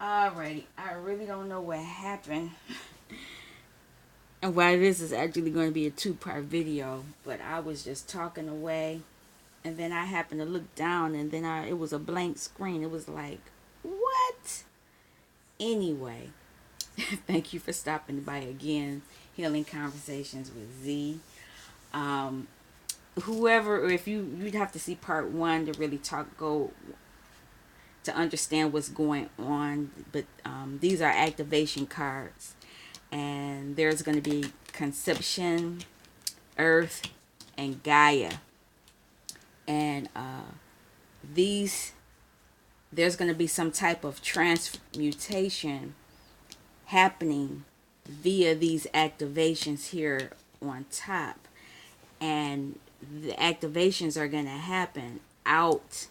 Alrighty, I really don't know what happened and why this is actually going to be a two-part video, but I was just talking away, and then I happened to look down, and then it was a blank screen. It was like, what? Anyway, thank you for stopping by again. Healing Conversations with Z. Um, Whoever, or if you'd have to see part one to really go to understand what's going on. But these are activation cards, and there's going to be conception, earth, and Gaia, and these there's going to be some type of transmutation happening via these activations here on top, and the activations are going to happen out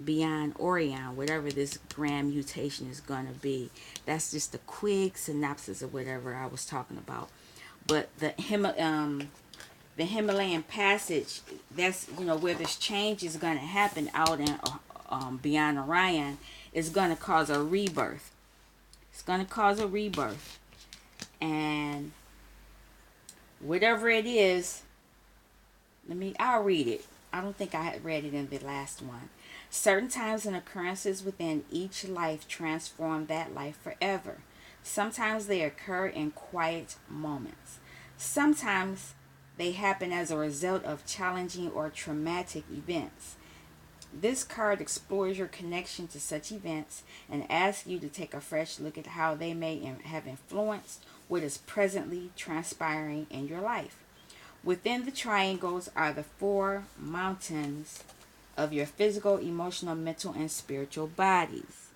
beyond Orion, whatever this grand mutation is going to be. That's just a quick synopsis of whatever I was talking about. But the Himalayan passage, that's where this change is going to happen out in beyond Orion, is going to cause a rebirth. It's going to cause a rebirth, and whatever it is, I'll read it. I don't think I had read it in the last one. Certain times and occurrences within each life transform that life forever. Sometimes they occur in quiet moments. Sometimes they happen as a result of challenging or traumatic events. This card explores your connection to such events and asks you to take a fresh look at how they may have influenced what is presently transpiring in your life. Within the triangles are the four mountains of your physical, emotional, mental, and spiritual bodies.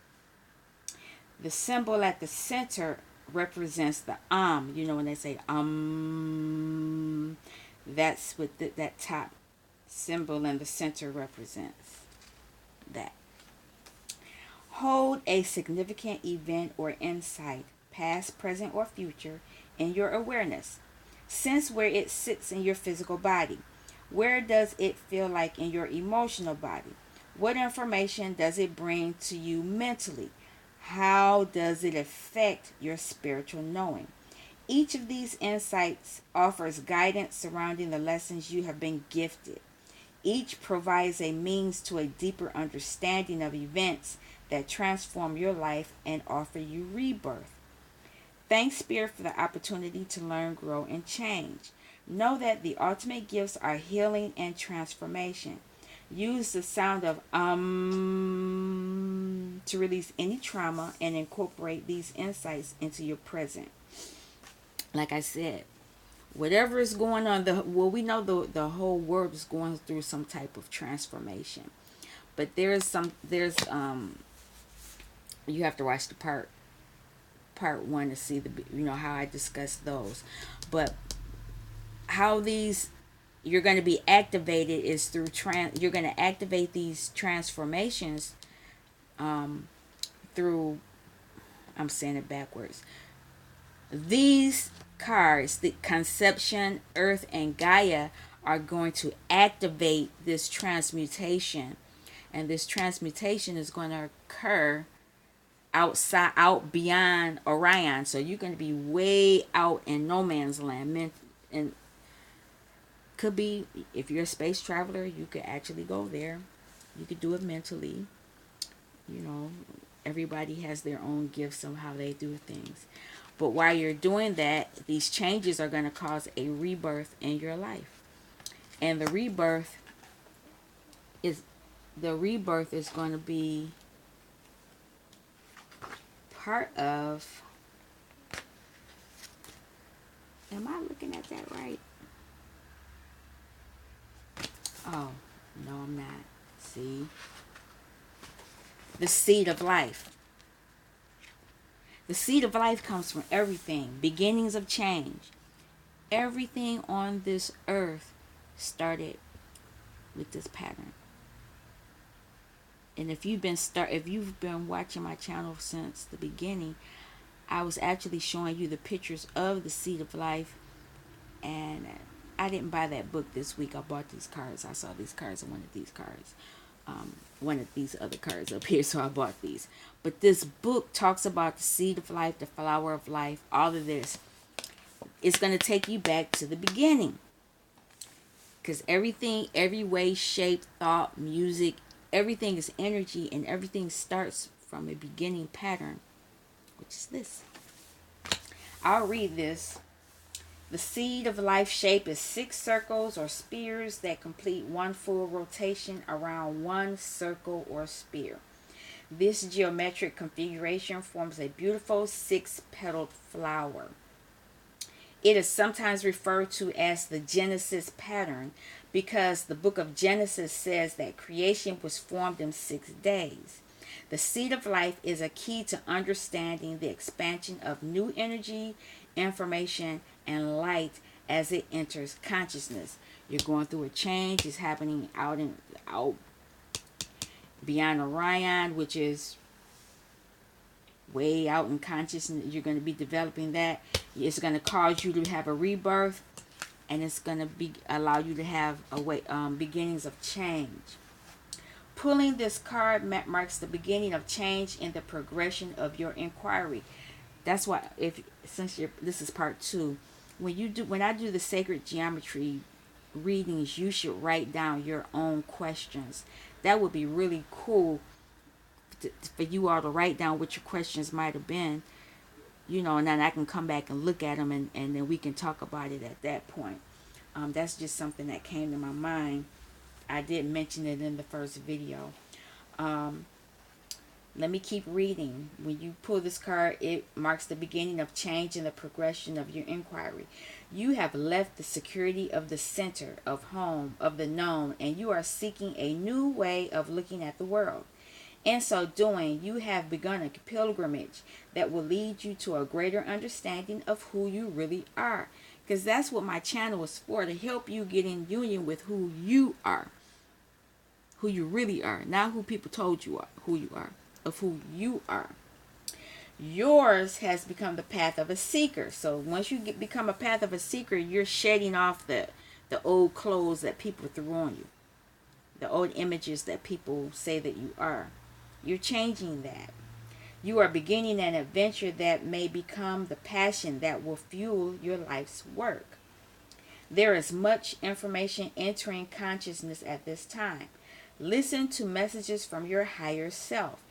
The symbol at the center represents the when they say that's what that top symbol in the center represents. That. Hold a significant event or insight, past, present, or future, in your awareness. Sense where it sits in your physical body. Where does it feel like in your emotional body? What information does it bring to you mentally? How does it affect your spiritual knowing? Each of these insights offers guidance surrounding the lessons you have been gifted. Each provides a means to a deeper understanding of events that transform your life and offer you rebirth. Thanks, Spirit, for the opportunity to learn, grow, and change. Know that the ultimate gifts are healing and transformation. Use the sound of to release any trauma and incorporate these insights into your present. Like I said, whatever is going on, we know the whole world is going through some type of transformation. But there's you have to watch the part one to see how I discuss those. But how these you're going to be activated is through you're going to activate these transformations through, I'm saying it backwards. These cards, the conception, earth, and Gaia, are going to activate this transmutation, and this transmutation is going to occur out beyond Orion. So you're going to be way out in no man's land, and could be, if you're a space traveler, you could actually go there. You could do it mentally. Everybody has their own gifts on how they do things. But while you're doing that, these changes are going to cause a rebirth in your life. And the rebirth is going to be part of, am I looking at that right? Oh, no, I'm not. See? The seed of life. The seed of life comes from everything. Beginnings of change. Everything on this earth started with this pattern. And if you've been watching my channel since the beginning, I was actually showing you the pictures of the seed of life. And I didn't buy that book this week. I bought these cards. I saw these cards and wanted these cards. one of these other cards up here, so I bought these. But this book talks about the seed of life, the flower of life, all of this. It's going to take you back to the beginning. Because everything, every way, shape, thought, music, everything is energy, and everything starts from a beginning pattern, which is this. I'll read this. The seed of life shape is 6 circles or spheres that complete one full rotation around one circle or sphere. This geometric configuration forms a beautiful 6-petaled flower. It is sometimes referred to as the Genesis pattern because the book of Genesis says that creation was formed in 6 days. The seed of life is a key to understanding the expansion of new energy, information, and light as it enters consciousness. You're going through a change. It's happening out beyond Orion, which is way out in consciousness. You're going to be developing that. It's going to cause you to have a rebirth, and it's going to allow you to have beginnings of change. Pulling this card marks the beginning of change in the progression of your inquiry. That's why, this is part 2. When I do the sacred geometry readings, you should write down your own questions. That would be really cool for you all to write down what your questions might have been, and then I can come back and look at them, and then we can talk about it at that point. That's just something that came to my mind. I did mention it in the first video. Let me keep reading. When you pull this card, it marks the beginning of change in the progression of your inquiry. You have left the security of the center, of home, of the known, and you are seeking a new way of looking at the world. In so doing, you have begun a pilgrimage that will lead you to a greater understanding of who you really are. Because that's what my channel is for, to help you get in union with who you are. Who you really are. Not who people told you are, who you are. Of who you are. Yours has become the path of a seeker. So once you become a path of a seeker, you're shedding off the old clothes that people threw on you. The old images that people say that you are. You're changing that. You are beginning an adventure that may become the passion that will fuel your life's work. There is much information entering consciousness at this time. Listen to messages from your higher self,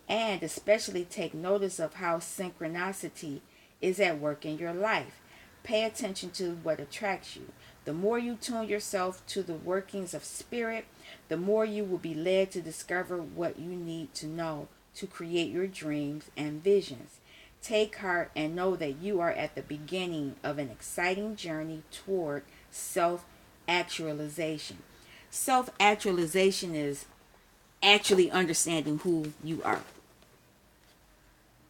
and especially take notice of how synchronicity is at work in your life. Pay attention to what attracts you. The more you tune yourself to the workings of spirit, the more you will be led to discover what you need to know to create your dreams and visions. Take heart and know that you are at the beginning of an exciting journey toward self-actualization. Self-actualization is actually understanding who you are.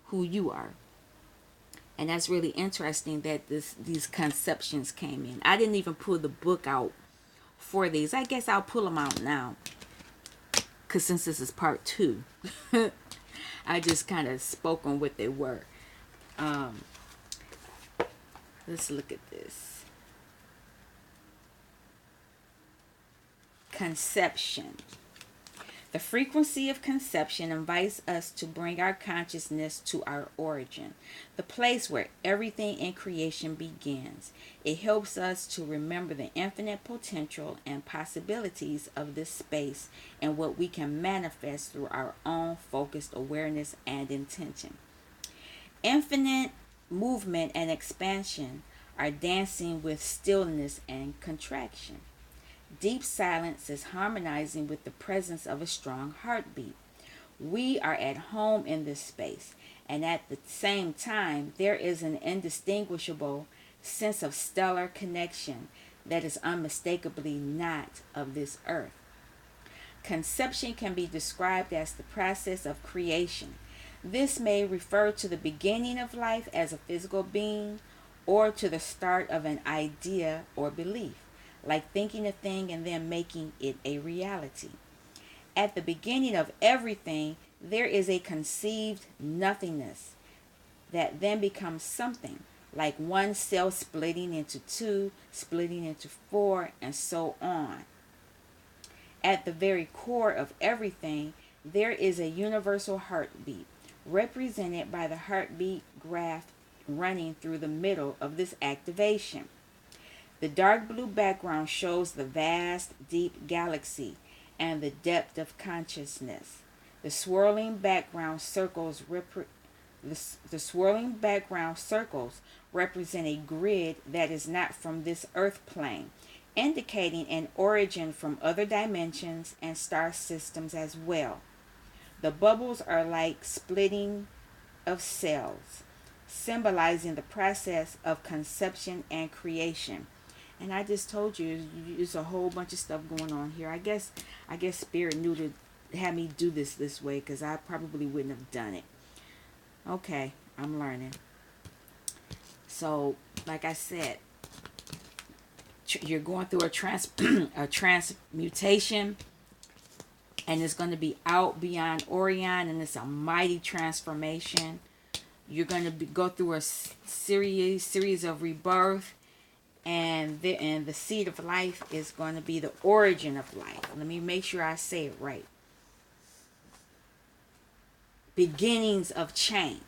Who you are. And that's really interesting that these conceptions came in. I didn't even pull the book out for these. I guess I'll pull them out now, because since this is part 2, I just kind of spoke on what they were. Let's look at this. Conception. The frequency of conception invites us to bring our consciousness to our origin, the place where everything in creation begins. It helps us to remember the infinite potential and possibilities of this space and what we can manifest through our own focused awareness and intention. Infinite movement and expansion are dancing with stillness and contraction. Deep silence is harmonizing with the presence of a strong heartbeat. We are at home in this space, and at the same time, there is an indistinguishable sense of stellar connection that is unmistakably not of this earth. Conception can be described as the process of creation. This may refer to the beginning of life as a physical being, or to the start of an idea or belief, like thinking a thing and then making it a reality. At the beginning of everything, there is a conceived nothingness that then becomes something, like one cell splitting into 2, splitting into 4, and so on. At the very core of everything, there is a universal heartbeat, represented by the heartbeat graph running through the middle of this activation. The dark blue background shows the vast, deep galaxy and the depth of consciousness. The swirling background circles the swirling background circles represent a grid that is not from this earth plane, indicating an origin from other dimensions and star systems as well. The bubbles are like splitting of cells, symbolizing the process of conception and creation. And I just told you, there's a whole bunch of stuff going on here. I guess Spirit knew to have me do this way, because I probably wouldn't have done it. Okay, I'm learning. So, like I said, you're going through a transmutation, and it's going to be out beyond Orion, and it's a mighty transformation. You're going to go through a series of rebirth, and the seed of life is going to be the origin of life. Let me make sure I say it right. Beginnings of change.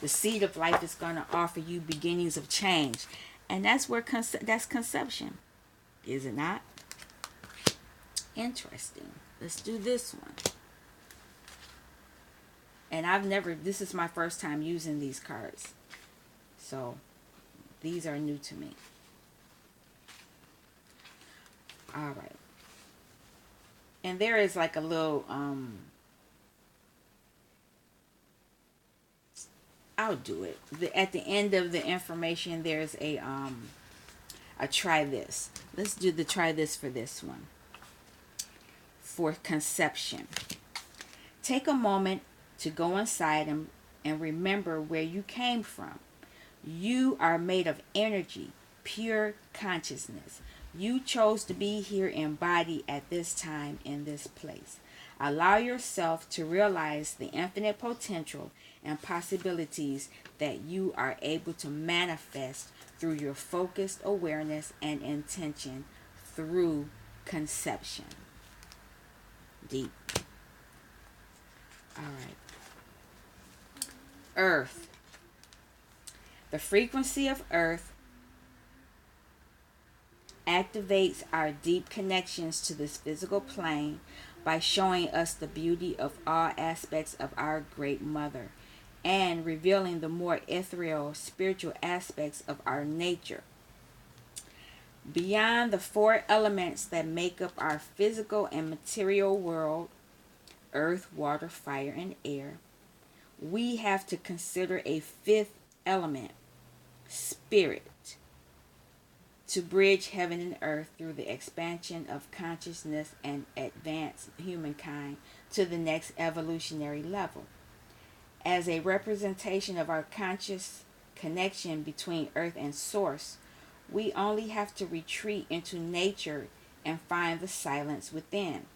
The seed of life is going to offer you beginnings of change, and that's where that's conception, is it not? Interesting. Let's do this one. And this is my first time using these cards, so these are new to me. All right. And there is like a little I'll do it. At the end of the information, there's a try this. Let's do the try this for this one. For conception. Take a moment to go inside and remember where you came from. You are made of energy, pure consciousness. You chose to be here embodied at this time in this place. Allow yourself to realize the infinite potential and possibilities that you are able to manifest through your focused awareness and intention through conception. Deep. All right. Earth. The frequency of Earth activates our deep connections to this physical plane by showing us the beauty of all aspects of our Great Mother and revealing the more ethereal, spiritual aspects of our nature. Beyond the four elements that make up our physical and material world, earth, water, fire, and air, we have to consider a fifth element, spirit, to bridge heaven and earth through the expansion of consciousness and advance humankind to the next evolutionary level. As a representation of our conscious connection between earth and source, we only have to retreat into nature and find the silence within,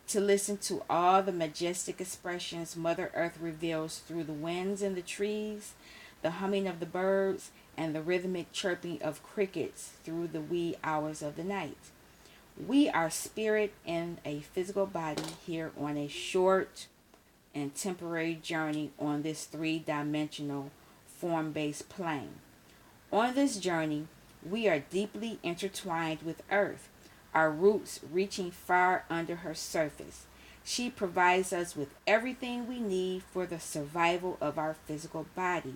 to listen to all the majestic expressions Mother Earth reveals through the winds in the trees, the humming of the birds, and the rhythmic chirping of crickets through the wee hours of the night. We are spirit in a physical body here on a short and temporary journey on this three-dimensional form-based plane. On this journey, we are deeply intertwined with Earth, our roots reaching far under her surface. She provides us with everything we need for the survival of our physical body,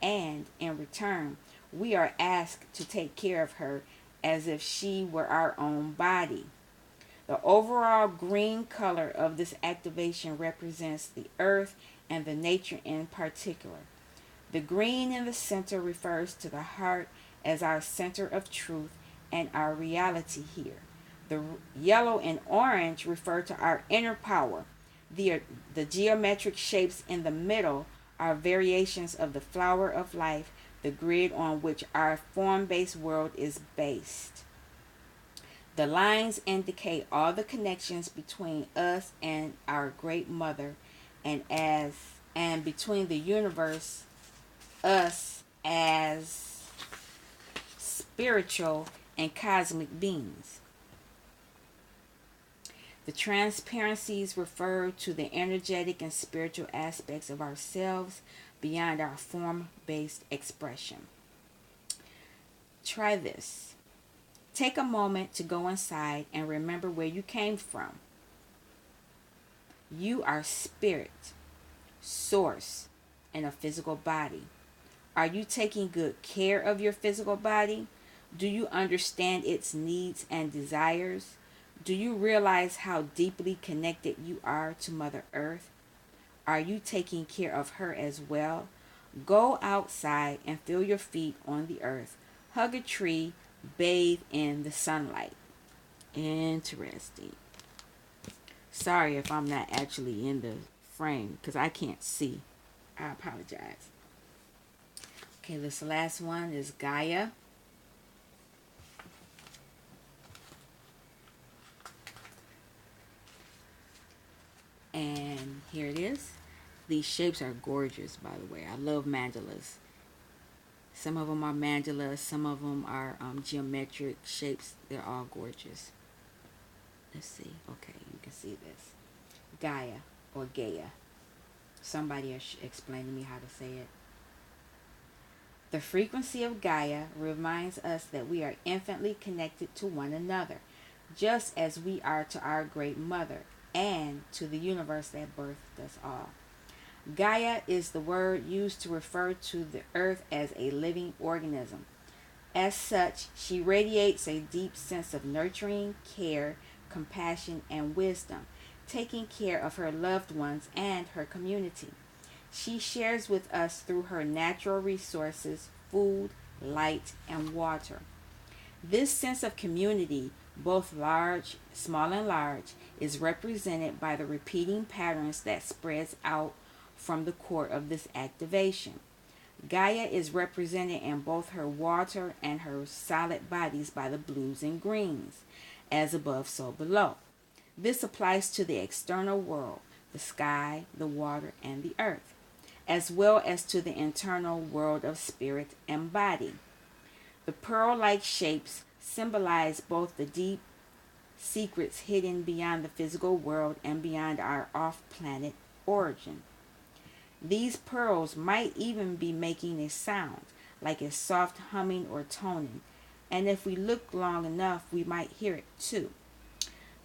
and in return, we are asked to take care of her as if she were our own body. The overall green color of this activation represents the earth and the nature in particular. The green in the center refers to the heart as our center of truth and our reality here. The yellow and orange refer to our inner power. The geometric shapes in the middle are variations of the flower of life, the grid on which our form-based world is based. The lines indicate all the connections between us and our Great Mother, and between the universe, us as spiritual and cosmic beings. The transparencies refer to the energetic and spiritual aspects of ourselves beyond our form based expression. Try this. Take a moment to go inside and remember where you came from. You are spirit, source, and a physical body. Are you taking good care of your physical body? Do you understand its needs and desires? Do you realize how deeply connected you are to Mother Earth? Are you taking care of her as well? Go outside and feel your feet on the earth. Hug a tree, bathe in the sunlight. Interesting. Sorry if I'm not actually in the frame because I can't see. I apologize. Okay, this last one is Gaia. And here it is. These shapes are gorgeous, by the way. I love mandalas. Some of them are mandalas, some of them are geometric shapes. They're all gorgeous. Let's see. Okay, you can see this. Gaia or Gaia. Somebody explain to me how to say it. The frequency of Gaia reminds us that we are infinitely connected to one another, just as we are to our great mother and to the universe that birthed us all. Gaia is the word used to refer to the earth as a living organism. As such, she radiates a deep sense of nurturing, care, compassion, and wisdom, taking care of her loved ones and her community. She shares with us through her natural resources, food, light, and water. This sense of community, both large, small and large, is represented by the repeating patterns that spreads out from the core of this activation. Gaia is represented in both her water and her solid bodies by the blues and greens, as above, so below. This applies to the external world, the sky, the water, and the earth, as well as to the internal world of spirit and body. The pearl-like shapes symbolize both the deep secrets hidden beyond the physical world and beyond our off-planet origin. These pearls might even be making a sound, like a soft humming or toning, and if we look long enough, we might hear it too.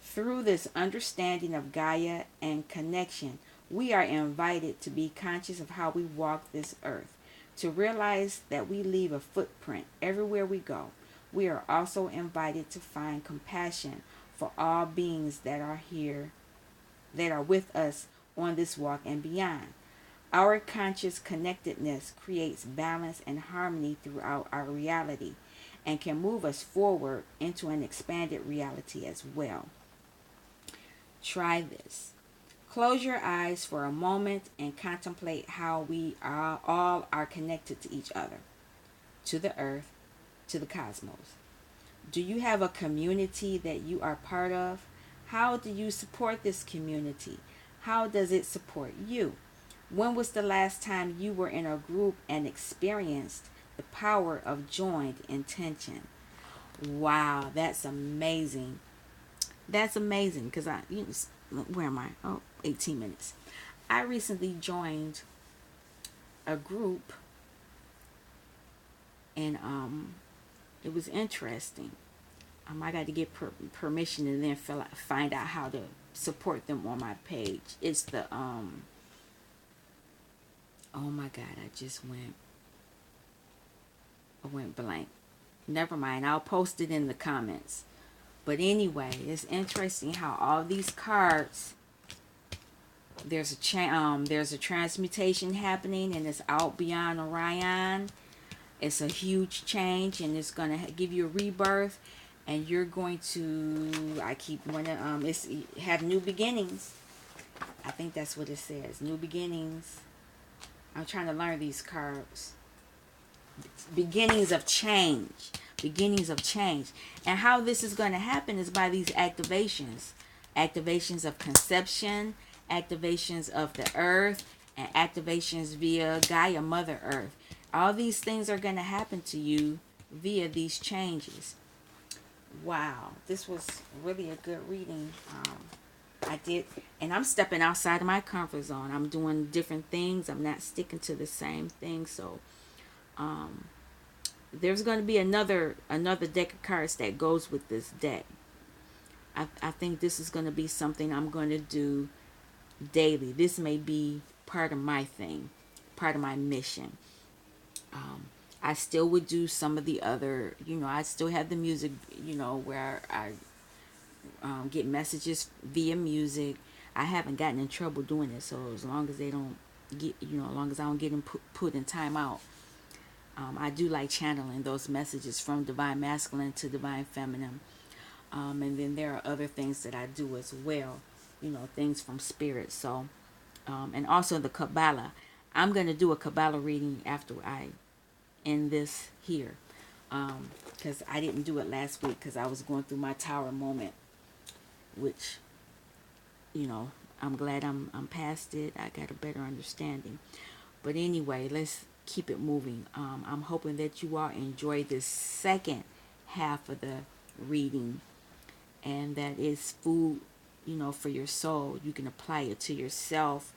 Through this understanding of Gaia and connection, we are invited to be conscious of how we walk this earth, to realize that we leave a footprint everywhere we go. We are also invited to find compassion for all beings that are here, that are with us on this walk and beyond. Our conscious connectedness creates balance and harmony throughout our reality and can move us forward into an expanded reality as well. Try this. Close your eyes for a moment and contemplate how we all are connected to each other, to the earth, to the cosmos. Do you have a community that you are part of? How do you support this community? How does it support you? When was the last time you were in a group and experienced the power of joined intention? Wow, that's amazing. That's amazing because where am I? Oh, 18 minutes. I recently joined a group and it was interesting. I got to get permission and then find out how to support them on my page. It's the oh my God, I went blank. Never mind, I'll post it in the comments. But anyway, it's interesting how all these cards, there's a transmutation happening and it's out beyond Orion. It's a huge change and it's going to give you a rebirth and you're going to, I keep wanting it's have new beginnings. I think that's what it says, new beginnings. I'm trying to learn these cards. Beginnings of change. Beginnings of change. And how this is going to happen is by these activations. Activations of conception, activations of the earth, and activations via Gaia, Mother Earth. All these things are going to happen to you via these changes. Wow. This was really a good reading. I did, and I'm stepping outside of my comfort zone. I'm doing different things. I'm not sticking to the same thing. So there's going to be another deck of cards that goes with this deck. I think this is going to be something I'm going to do daily. This may be part of my thing, part of my mission. Um, I still would do some of the other, I still have the music, where I get messages via music. I haven't gotten in trouble doing it, so as long as they don't get, as long as I don't get them put in timeout, I do like channeling those messages from divine masculine to divine feminine. And then there are other things that I do as well, things from spirit. So, and also the Kabbalah. I'm going to do a Kabbalah reading after I end this here. Because I didn't do it last week because I was going through my tower moment, which, I'm glad I'm past it. I got a better understanding. But anyway, let's keep it moving. I'm hoping that you all enjoy this second half of the reading, and that is food, for your soul. You can apply it to yourself,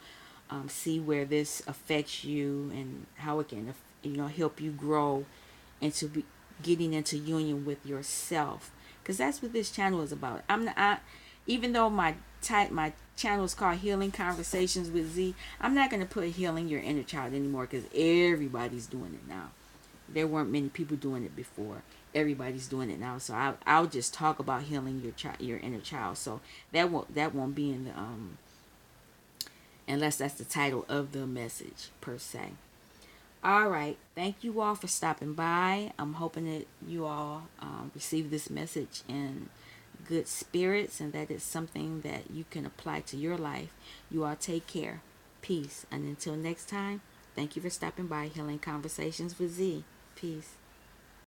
see where this affects you and how it can, help you grow into getting into union with yourself. Because that's what this channel is about. Even though my channel is called Healing Conversations with Z, I'm not going to put healing your inner child anymore because everybody's doing it now. There weren't many people doing it before. Everybody's doing it now. So I'll just talk about healing your inner child. So that won't be in the unless that's the title of the message per se. All right. Thank you all for stopping by. I'm hoping that you all receive this message in good spirits and that it's something that you can apply to your life. You all take care. Peace. And until next time, thank you for stopping by Healing Conversations with Z. Peace.